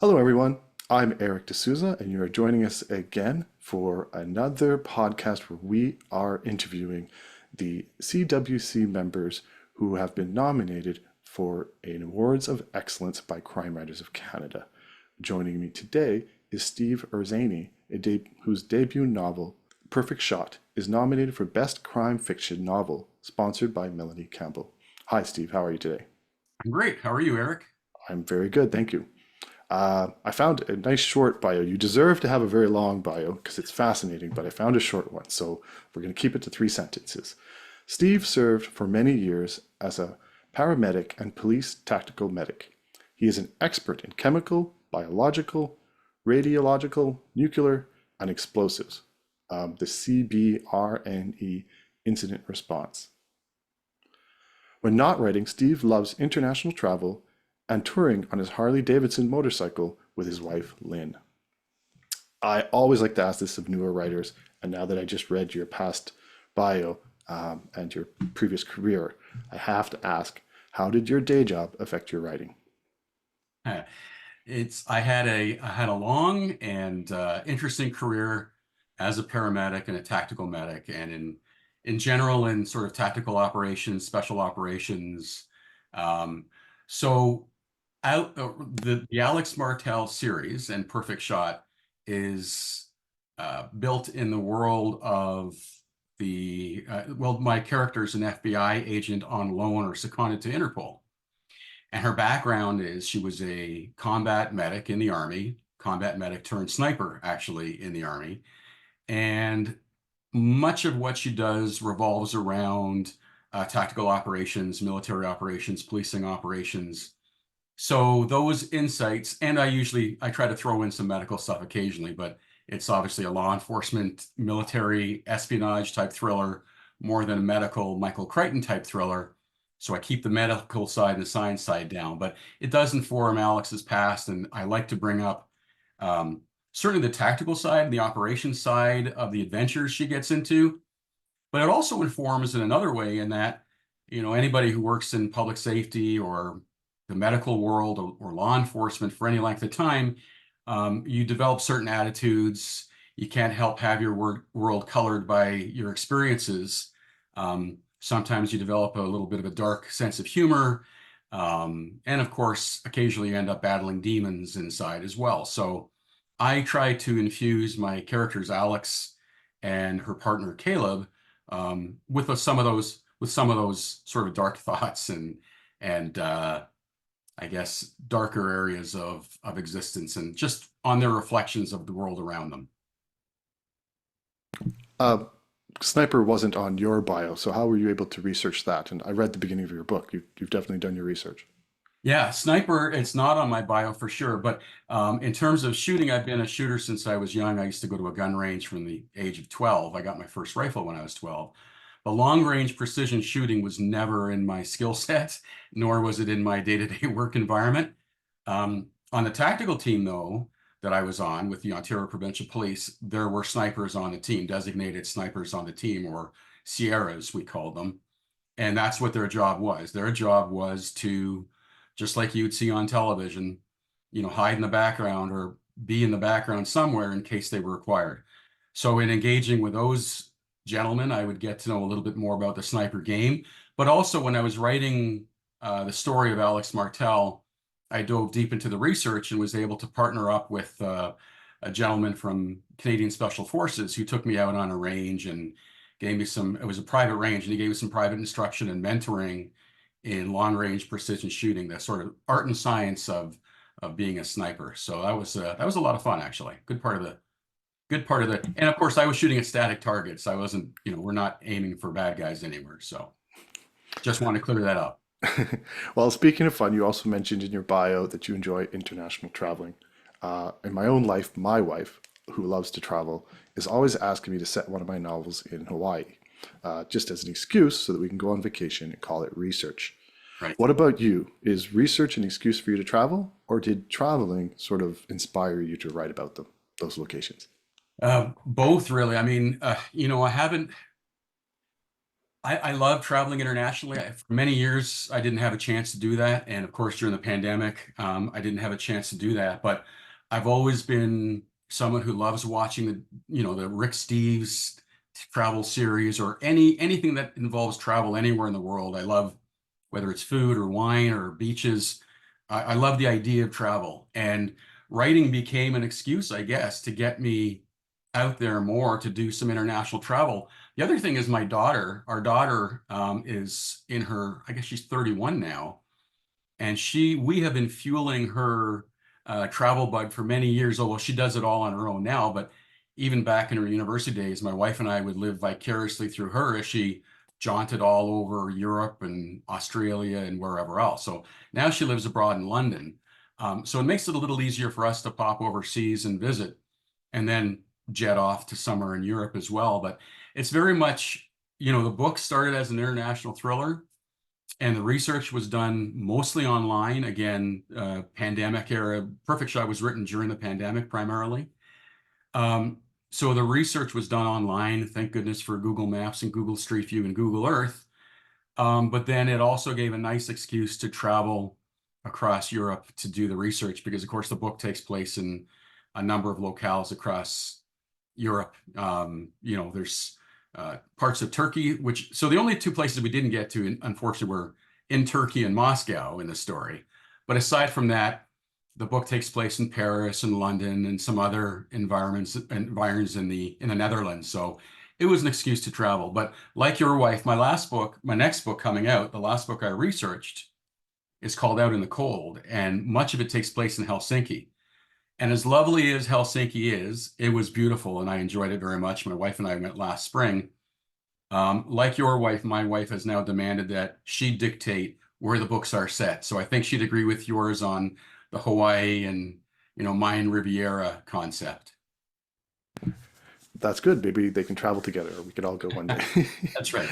Hello, everyone. I'm Eric D'Souza, and you are joining us again for another podcast where we are interviewing the CWC members who have been nominated for an Awards of Excellence by Crime Writers of Canada. Joining me today is Steve Urszenyi, whose debut novel, Perfect Shot, is nominated for Best Crime Fiction Novel, sponsored by Melanie Campbell. Hi, Steve. How are you today? I'm great. How are you, Eric? I'm very good, thank you. I found a nice short bio. You deserve to have a very long bio because it's fascinating, but I found a short one, so we're going to keep it to 3 sentences. Steve served for many years as a paramedic and police tactical medic. He is an expert in chemical, biological, radiological, nuclear, and explosives, the CBRNE incident response. When not writing, Steve loves international travel and touring on his Harley-Davidson motorcycle with his wife, Lynne. I always like to ask this of newer writers, and now that I just read your past bio and your previous career, I have to ask, how did your day job affect your writing? Uh, I had a long and interesting career as a paramedic and a tactical medic, and in general in sort of tactical operations, special operations. Um, so out the Alex Martell series and Perfect Shot is built in the world of my character is an FBI agent on loan or seconded to Interpol. And her background is she was a combat medic in the Army, combat medic turned sniper, actually, in the Army. And much of what she does revolves around tactical operations, military operations, policing operations. So those insights, and I try to throw in some medical stuff occasionally, but it's obviously a law enforcement, military espionage type thriller more than a medical Michael Crichton type thriller. So I keep the medical side and the science side down, but it does inform Alex's past, and I like to bring up um, certainly the tactical side, the operations side of the adventures she gets into, but it also informs in another way in that, anybody who works in public safety or the medical world or law enforcement for any length of time, you develop certain attitudes. You can't help have your world colored by your experiences. Sometimes you develop a little bit of a dark sense of humor. And of course, occasionally you end up battling demons inside as well. So I try to infuse my characters, Alex and her partner, Caleb, with some of those sort of dark thoughts and I guess darker areas of existence and just on their reflections of the world around them. Uh, Sniper wasn't on your bio, so how were you able to research that? And I read the beginning of your book. You've definitely done your research. Yeah, sniper, it's not on my bio for sure, but in terms of shooting, I've been a shooter since I was young. I used to go to a gun range from the age of 12. I got my first rifle when I was 12. But long range precision shooting was never in my skill set, nor was it in my day-to-day work environment. On the tactical team, though, that I was on with the Ontario Provincial Police, there were snipers on the team, designated snipers on the team, or Sierras, we called them. And that's what their job was. Their job was to, just like you'd see on television, hide in the background or be in the background somewhere in case they were required. So in engaging with those gentlemen, I would get to know a little bit more about the sniper game. But also when I was writing the story of Alex Martell, I dove deep into the research and was able to partner up with a gentleman from Canadian Special Forces who took me out on a range and gave me it was a private range, and he gave me some private instruction and mentoring in long range precision shooting, the sort of art and science of being a sniper. So that was a lot of fun, actually. Good part of the, and of course I was shooting at static targets. I wasn't, we're not aiming for bad guys anywhere. So just want to clear that up. Well, speaking of fun, you also mentioned in your bio that you enjoy international traveling. In my own life, my wife, who loves to travel, is always asking me to set one of my novels in Hawaii, just as an excuse so that we can go on vacation and call it research. Right. What about you? Is research an excuse for you to travel, or did traveling sort of inspire you to write about those locations? Both really. I mean, I haven't I love traveling internationally. For many years, I didn't have a chance to do that. And of course, during the pandemic, I didn't have a chance to do that. But I've always been someone who loves watching the Rick Steves travel series or anything that involves travel anywhere in the world. I love whether it's food or wine or beaches. I love the idea of travel. And writing became an excuse, I guess, to get me out there more to do some international travel. The other thing is our daughter is in her, I guess she's 31 now, and we have been fueling her travel bug for many years. Oh, well, she does it all on her own now, but even back in her university days, my wife and I would live vicariously through her as she jaunted all over Europe and Australia and wherever else. So now she lives abroad in London. So it makes it a little easier for us to pop overseas and visit and then jet off to somewhere in Europe as well. But it's very much, the book started as an international thriller, and the research was done mostly online. Again, pandemic era. Perfect Shot was written during the pandemic primarily. Um, so the research was done online. Thank goodness for Google Maps and Google Street View and Google Earth. But then it also gave a nice excuse to travel across Europe to do the research because, of course, the book takes place in a number of locales across Europe. There's parts of Turkey, so the only two places we didn't get to, unfortunately, were in Turkey and Moscow in the story. But aside from that, the book takes place in Paris and London and some other environs in the Netherlands. So it was an excuse to travel. But like your wife, my next book coming out, the last book I researched is called Out in the Cold, and much of it takes place in Helsinki. And as lovely as Helsinki is, it was beautiful and I enjoyed it very much. My wife and I went last spring. Like your wife, my wife has now demanded that she dictate where the books are set. So I think she'd agree with yours on the Hawaii and, Mayan Riviera concept. That's good. Maybe they can travel together, or we could all go one day. That's right.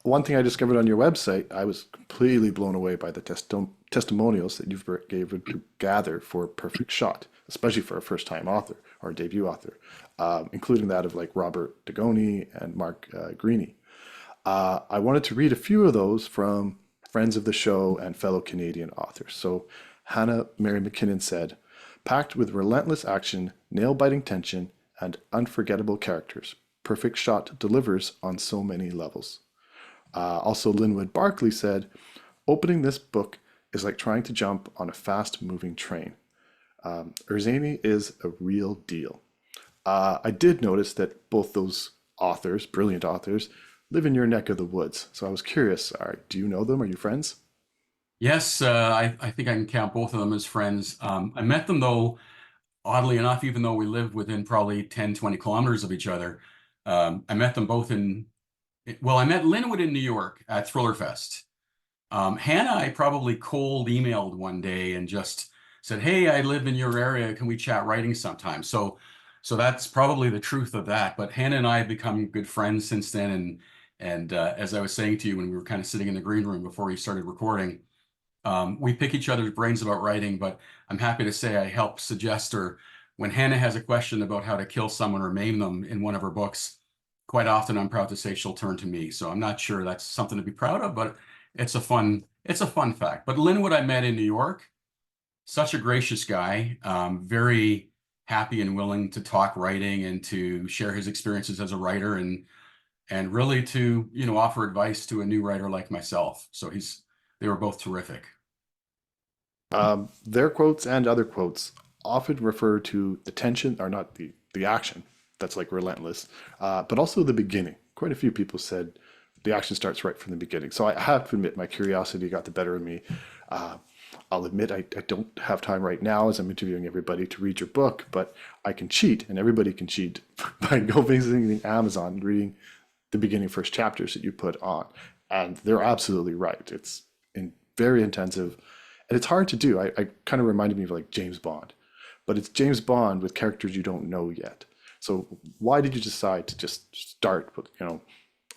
One thing I discovered on your website, I was completely blown away by the testimonials that you've been able to gather for Perfect Shot, especially for a first-time author or a debut author, including that of like Robert Degoni and Mark Greaney. I wanted to read a few of those from friends of the show and fellow Canadian authors. So Hannah Mary McKinnon said, packed with relentless action, nail-biting tension, and unforgettable characters, Perfect Shot delivers on so many levels. Also, Linwood Barkley said, opening this book is like trying to jump on a fast-moving train. Urszenyi is a real deal. I did notice that both those authors, brilliant authors, live in your neck of the woods. So I was curious, do you know them? Are you friends? Yes, I think I can count both of them as friends. I met them, though, oddly enough, even though we live within probably 10, 20 kilometers of each other. I met them both I met Linwood in New York at Thriller Fest. Hannah, I probably cold emailed one day and just said, "Hey, I live in your area. Can we chat writing sometime?" So that's probably the truth of that. But Hannah and I have become good friends since then. And as I was saying to you when we were kind of sitting in the green room before we started recording, we pick each other's brains about writing. But I'm happy to say I help suggest her when Hannah has a question about how to kill someone or maim them in one of her books. Quite often, I'm proud to say she'll turn to me. So I'm not sure that's something to be proud of, but it's a fun fact. But Linwood I met in New York, such a gracious guy, very happy and willing to talk writing and to share his experiences as a writer and really to, offer advice to a new writer like myself. So they were both terrific. Their quotes and other quotes often refer to the tension, or not the action that's like relentless, but also the beginning. Quite a few people said the action starts right from the beginning. So I have to admit my curiosity got the better of me. I'll admit I don't have time right now as I'm interviewing everybody to read your book, but I can cheat, and everybody can cheat by go visiting Amazon and reading the beginning first chapters that you put on. And they're absolutely right. It's very intensive, and it's hard to do. I kind of reminded me of like James Bond, but it's James Bond with characters you don't know yet. So why did you decide to just start with,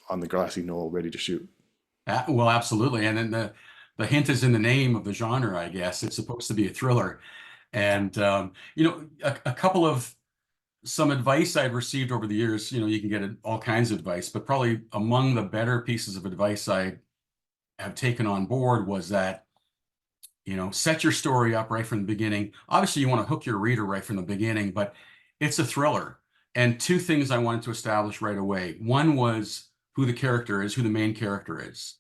on the grassy knoll ready to shoot? Well, absolutely. And then the hint is in the name of the genre, I guess. It's supposed to be a thriller. And, a couple of some advice I've received over the years, you can get all kinds of advice, but probably among the better pieces of advice I have taken on board was that, set your story up right from the beginning. Obviously, you want to hook your reader right from the beginning, but it's a thriller. And two things I wanted to establish right away. One was who the character is, who the main character is.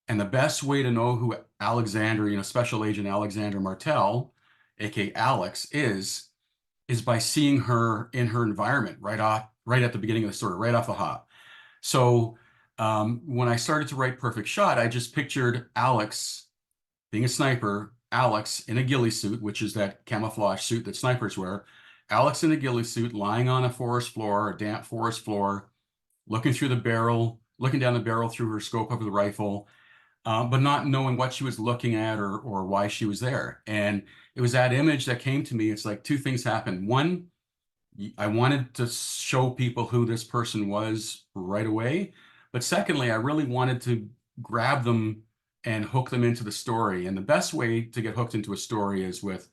And the best way to know who Alexander, Special Agent Alexander Martel, aka Alex, is by seeing her in her environment right at the beginning of the story, right off the hop. So when I started to write Perfect Shot, I just pictured Alex being a sniper, Alex in a ghillie suit, which is that camouflage suit that snipers wear, Alex in a ghillie suit, lying on a forest floor, a damp forest floor, looking through the barrel, looking down the barrel through her scope of the rifle, but not knowing what she was looking at or why she was there. And it was that image that came to me. It's like two things happened. One, I wanted to show people who this person was right away. But secondly, I really wanted to grab them and hook them into the story. And the best way to get hooked into a story is with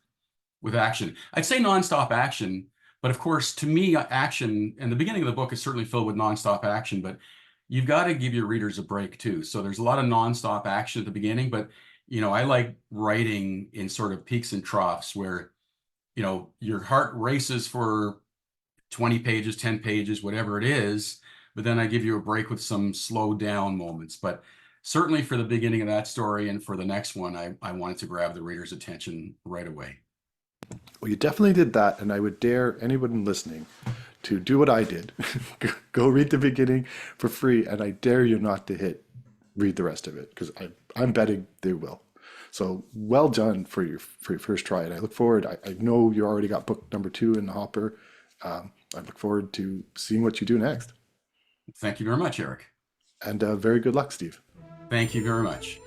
action. I'd say nonstop action, but of course, to me, action and the beginning of the book is certainly filled with nonstop action, but you've got to give your readers a break too. So there's a lot of nonstop action at the beginning, but I like writing in sort of peaks and troughs where, your heart races for 20 pages, 10 pages, whatever it is, but then I give you a break with some slow down moments. But certainly for the beginning of that story and for the next one, I wanted to grab the reader's attention right away. Well, you definitely did that, and I would dare anyone listening to do what I did. Go read the beginning for free, and I dare you not to read the rest of it, because I'm betting they will. So well done for your first try, and I look forward. I know you already got book number 2 in the hopper. I look forward to seeing what you do next. Thank you very much, Eric. And very good luck, Steve. Thank you very much.